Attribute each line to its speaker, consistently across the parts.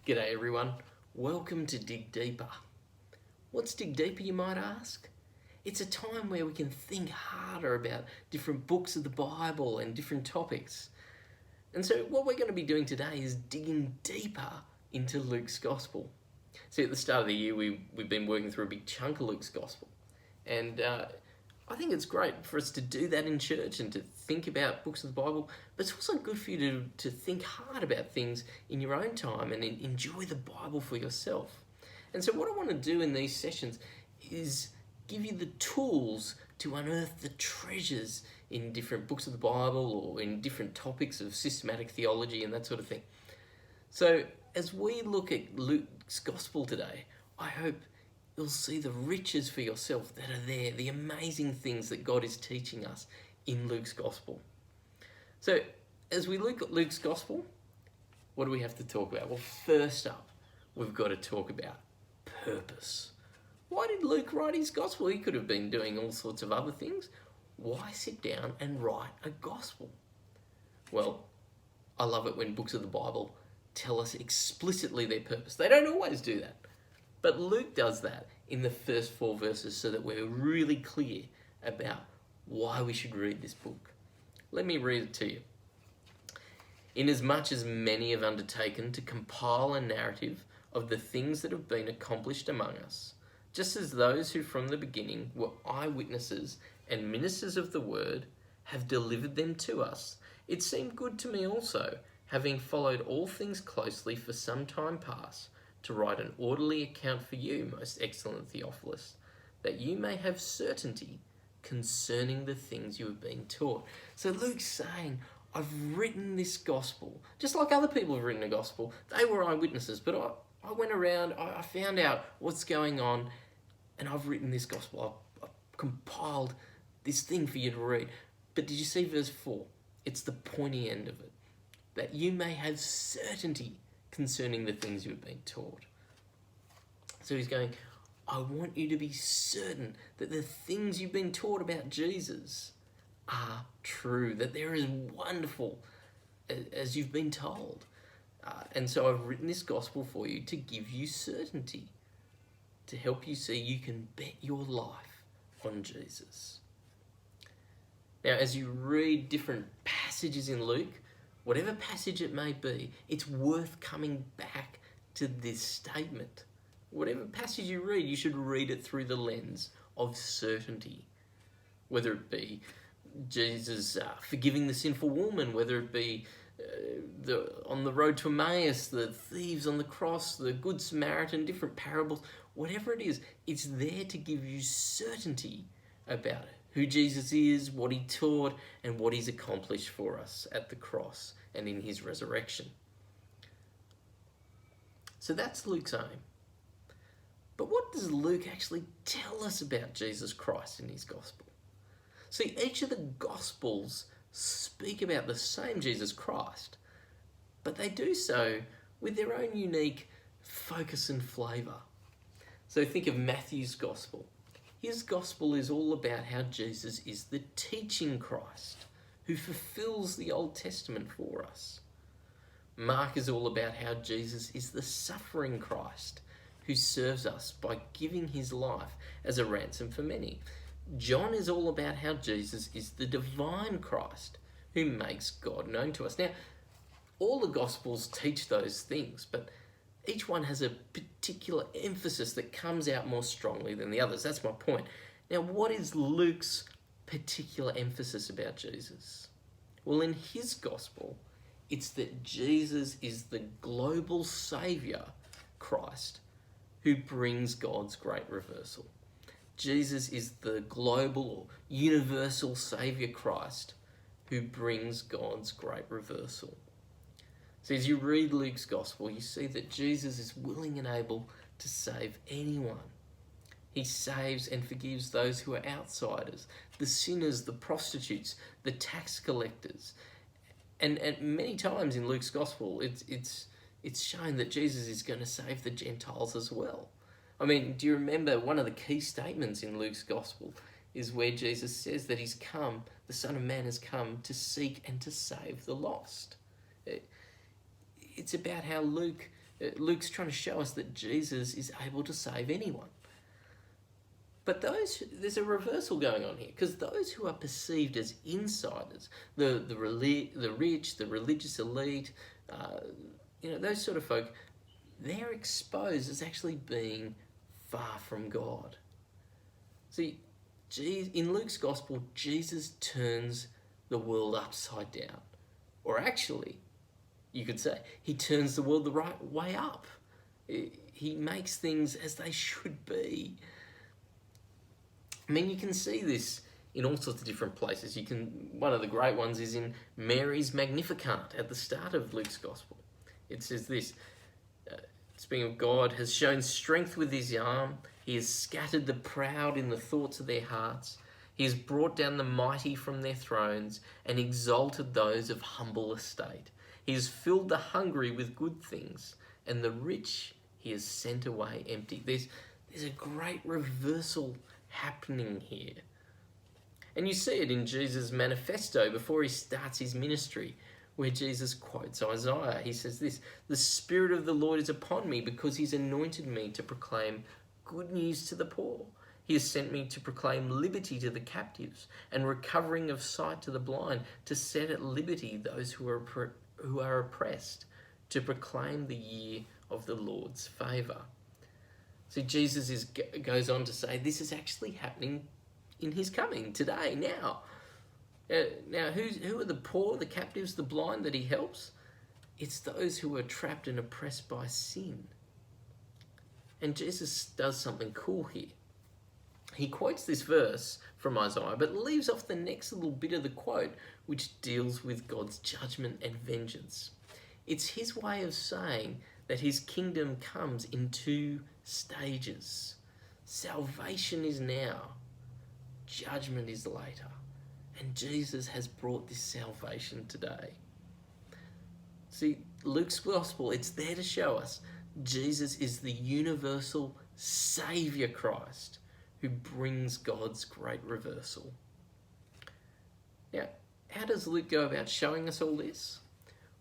Speaker 1: G'day everyone, welcome to Dig Deeper. What's Dig Deeper, you might ask? It's a time where we can think harder about different books of the Bible and different topics. And so what we're going to be doing today is digging deeper into Luke's Gospel. See, at the start of the year we've been working through a big chunk of Luke's Gospel. And I think it's great for us to do that in church and to think about books of the Bible, but it's also good for you to think hard about things in your own time and enjoy the Bible for yourself. And so what I want to do in these sessions is give you the tools to unearth the treasures in different books of the Bible or in different topics of systematic theology and that sort of thing. So as we look at Luke's Gospel today, I hope you'll see the riches for yourself that are there, the amazing things that God is teaching us in Luke's Gospel. So, as we look at Luke's Gospel, what do we have to talk about? Well, first up, we've got to talk about purpose. Why did Luke write his Gospel? He could have been doing all sorts of other things. Why sit down and write a Gospel? Well, I love it when books of the Bible tell us explicitly their purpose. They don't always do that. But Luke does that in the first 4 verses so that we're really clear about why we should read this book. Let me read it to you. Inasmuch as many have undertaken to compile a narrative of the things that have been accomplished among us, just as those who from the beginning were eyewitnesses and ministers of the word have delivered them to us, it seemed good to me also, having followed all things closely for some time past, to write an orderly account for you, most excellent Theophilus, that you may have certainty concerning the things you have been taught. So Luke's saying, I've written this gospel, just like other people have written a gospel. They were eyewitnesses, but I went around, I found out what's going on, and I've written this gospel. I've compiled this thing for you to read. But did you see verse 4? It's the pointy end of it. That you may have certainty concerning the things you have been taught. So he's going, I want you to be certain that the things you've been taught about Jesus are true, that they're as wonderful as you've been told. And so I've written this gospel for you to give you certainty, to help you see you can bet your life on Jesus. Now, as you read different passages in Luke, whatever passage it may be, it's worth coming back to this statement. Whatever passage you read, you should read it through the lens of certainty. Whether it be Jesus forgiving the sinful woman, whether it be on the road to Emmaus, the thieves on the cross, the Good Samaritan, different parables, whatever it is, it's there to give you certainty about it. Who Jesus is, what he taught, and what he's accomplished for us at the cross and in his resurrection. So that's Luke's aim. But what does Luke actually tell us about Jesus Christ in his gospel? See, each of the gospels speak about the same Jesus Christ, but they do so with their own unique focus and flavour. So think of Matthew's gospel. His gospel is all about how Jesus is the teaching Christ who fulfills the Old Testament for us. Mark is all about how Jesus is the suffering Christ who serves us by giving his life as a ransom for many. John is all about how Jesus is the divine Christ who makes God known to us. Now, all the Gospels teach those things, but each one has a particular emphasis that comes out more strongly than the others. That's my point. Now, what is Luke's particular emphasis about Jesus? Well, in his gospel, it's that Jesus is the global saviour, Christ, who brings God's great reversal. Jesus is the global or universal saviour, Christ, who brings God's great reversal. So as you read Luke's gospel, you see that Jesus is willing and able to save anyone. He saves and forgives those who are outsiders, the sinners, the prostitutes, the tax collectors. And many times in Luke's gospel, it's shown that Jesus is going to save the Gentiles as well. I mean, do you remember one of the key statements in Luke's gospel is where Jesus says that he's come, the Son of Man has come to seek and to save the lost. It's about how Luke Luke's trying to show us that Jesus is able to save anyone. But there's a reversal going on here, because those who are perceived as insiders, the rich, the religious elite, those sort of folk, they're exposed as actually being far from God. See, in Luke's gospel, Jesus turns the world upside down. Or actually, you could say, he turns the world the right way up. He makes things as they should be. I mean, you can see this in all sorts of different places. One of the great ones is in Mary's Magnificat at the start of Luke's gospel. It says this, speaking of God, has shown strength with his arm. He has scattered the proud in the thoughts of their hearts. He has brought down the mighty from their thrones and exalted those of humble estate. He has filled the hungry with good things, and the rich he has sent away empty. There's a great reversal happening here. And you see it in Jesus' manifesto before he starts his ministry, where Jesus quotes Isaiah. He says this, "The Spirit of the Lord is upon me because he's anointed me to proclaim good news to the poor. He has sent me to proclaim liberty to the captives and recovering of sight to the blind, to set at liberty those who are oppressed, to proclaim the year of the Lord's favour." See, Jesus goes on to say this is actually happening in his coming today, now. Now, who are the poor, the captives, the blind that he helps? It's those who are trapped and oppressed by sin. And Jesus does something cool here. He quotes this verse from Isaiah, but leaves off the next little bit of the quote, which deals with God's judgment and vengeance. It's his way of saying that his kingdom comes in two stages. Salvation is now, judgment is later. And Jesus has brought this salvation today. See, Luke's gospel, it's there to show us Jesus is the universal Saviour Christ who brings God's great reversal. Now, how does Luke go about showing us all this?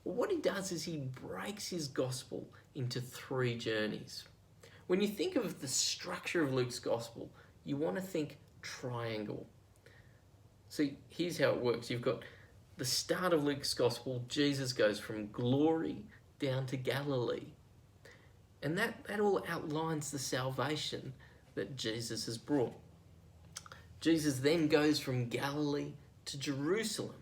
Speaker 1: Well, what he does is he breaks his gospel into three journeys. When you think of the structure of Luke's gospel, you want to think triangle. See, here's how it works. You've got the start of Luke's gospel. Jesus goes from glory down to Galilee. And that all outlines the salvation that Jesus has brought. Jesus then goes from Galilee to Jerusalem.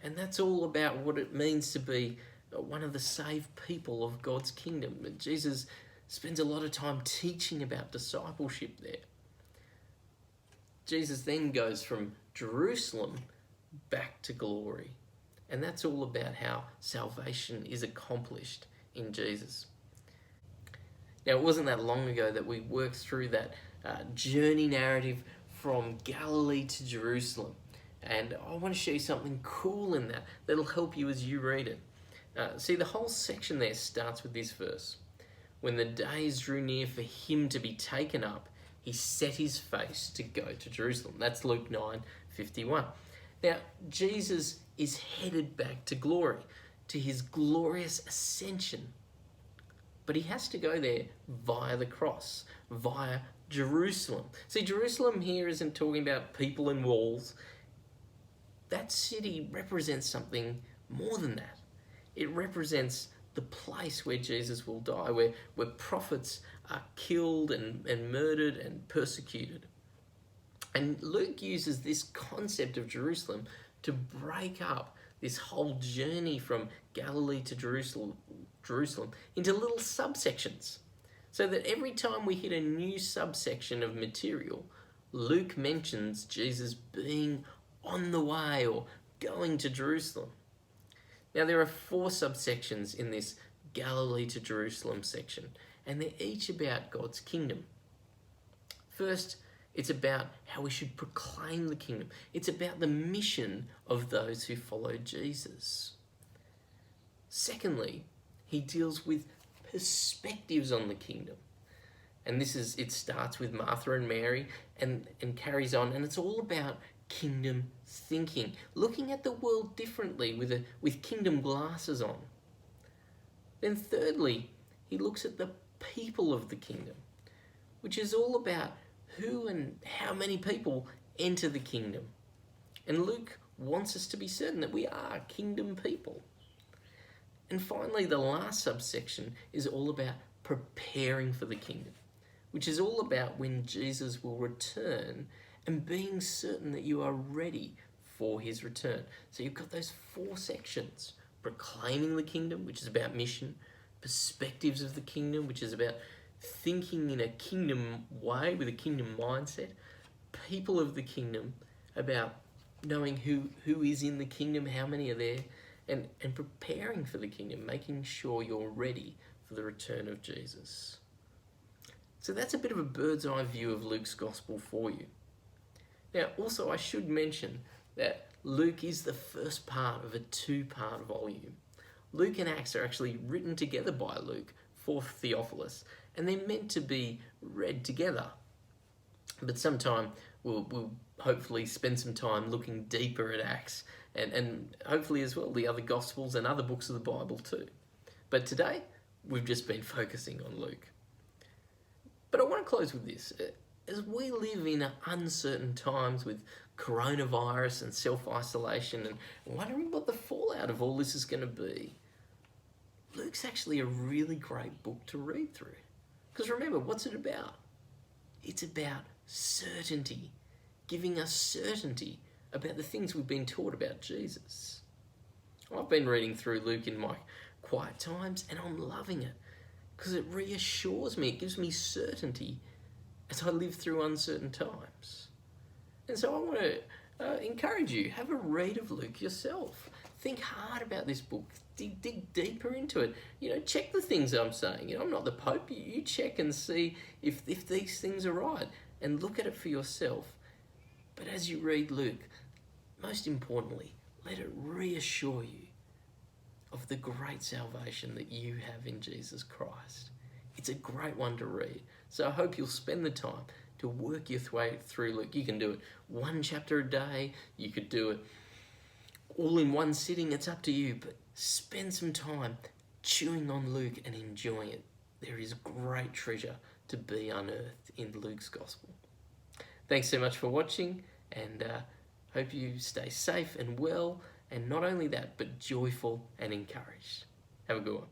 Speaker 1: And that's all about what it means to be one of the saved people of God's kingdom. Jesus spends a lot of time teaching about discipleship there. Jesus then goes from Jerusalem back to glory. And that's all about how salvation is accomplished in Jesus. Now, it wasn't that long ago that we worked through that journey narrative from Galilee to Jerusalem. And I want to show you something cool in that that'll help you as you read it. See, the whole section there starts with this verse. When the days drew near for him to be taken up, he set his face to go to Jerusalem. That's Luke 9:51. Now, Jesus is headed back to glory, to his glorious ascension. But he has to go there via the cross, via Jerusalem. See, Jerusalem here isn't talking about people and walls. That city represents something more than that. It represents the place where Jesus will die, where prophets are killed and murdered and persecuted. And Luke uses this concept of Jerusalem to break up this whole journey from Galilee to Jerusalem into little subsections, so that every time we hit a new subsection of material, Luke mentions Jesus being on the way or going to Jerusalem. Now, there are 4 subsections in this Galilee to Jerusalem section, and they're each about God's kingdom. First, it's about how we should proclaim the kingdom. It's about the mission of those who follow Jesus. Secondly, he deals with perspectives on the kingdom. And it starts with Martha and Mary and carries on, and it's all about kingdom thinking, looking at the world differently with kingdom glasses on. Then thirdly, he looks at the people of the kingdom, which is all about who and how many people enter the kingdom. And Luke wants us to be certain that we are kingdom people. And finally, the last subsection is all about preparing for the kingdom, which is all about when Jesus will return and being certain that you are ready for his return. So you've got those 4 sections: proclaiming the kingdom, which is about mission; perspectives of the kingdom, which is about thinking in a kingdom way with a kingdom mindset; people of the kingdom, about knowing who is in the kingdom, how many are there, and preparing for the kingdom, making sure you're ready for the return of Jesus. So that's a bit of a bird's eye view of Luke's gospel for you. Now, also, I should mention that Luke is the first part of a 2-part volume. Luke and Acts are actually written together by Luke for Theophilus, and they're meant to be read together. But sometime we'll hopefully spend some time looking deeper at Acts, and hopefully as well the other Gospels and other books of the Bible too. But today, we've just been focusing on Luke. But I want to close with this. As we live in uncertain times with coronavirus and self-isolation and wondering what the fallout of all this is going to be, Luke's actually a really great book to read through. Because remember, what's it about? It's about certainty, giving us certainty about the things we've been taught about Jesus. I've been reading through Luke in my quiet times, and I'm loving it because it reassures me, it gives me certainty as I live through uncertain times. And so I want to encourage you, have a read of Luke yourself. Think hard about this book. Dig deeper into it. Check the things I'm saying. I'm not the Pope. You check and see if these things are right, and look at it for yourself. But as you read Luke, most importantly, let it reassure you of the great salvation that you have in Jesus Christ. It's a great one to read. So I hope you'll spend the time to work your way through Luke. You can do it 1 chapter a day. You could do it all in one sitting. It's up to you. But spend some time chewing on Luke and enjoying it. There is great treasure to be unearthed in Luke's gospel. Thanks so much for watching, and hope you stay safe and well, and not only that, but joyful and encouraged. Have a good one.